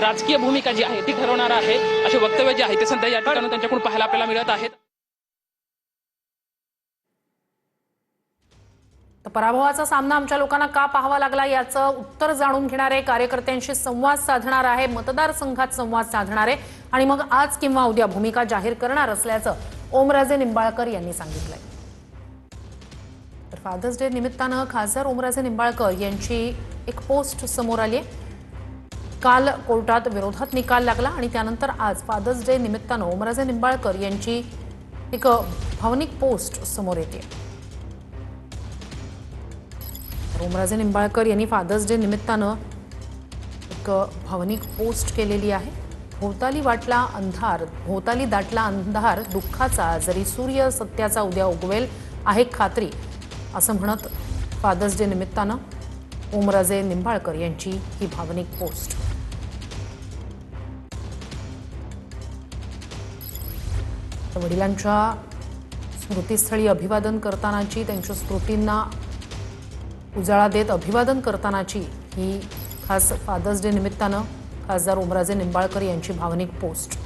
राजकीय भूमिका जी आहे ती ठरवणार आहे असे वक्तव्य जे आहे ते सध्या या ठिकाणी त्यांच्याकडून पाहायला आपल्याला मिळत आहेत। तर पराभवाचा सामना आमच्या लोकांना का पाहावा लागला याचं उत्तर जाणून घेणारे कार्यकर्त्यांशी संवाद साधणार आहे, मतदारसंघात संवाद साधणार आहे आणि मग आज किंवा उद्या भूमिका जाहीर करणार असल्याचं ओमराजे निंबाळकर यांनी सांगितलंय। तर फादर्स डे निमित्तानं खासदार ओमराजे निंबाळकर यांची एक पोस्ट समोर आली आहे। काल कोर्टात विरोधात निकाल लागला आणि त्यानंतर आज फादर्स डे निमित्तानं ओमराजे निंबाळकर यांची एक भावनिक पोस्ट समोर येते। ओमराजे निंबाळकर यांनी फादर्स डे निमित्तानं एक भावनिक पोस्ट केलेली आहे। भोवताली दाटला अंधार दुःखाचा, जरी सूर्य सत्याचा उद्या उगवेल आहे खात्री, असं म्हणत फादर्स डे निमित्तानं ओमराजे निंबाळकर यांची ही भावनिक पोस्ट। वडिलांच्या स्मृतीस्थळी अभिवादन करतानाची, त्यांच्या स्मृतींना उजाळा देत अभिवादन करतानाची ही खास फादर्स डे निमित्तानं खासदार ओमराजे निंबाळकर यांची भावनिक पोस्ट।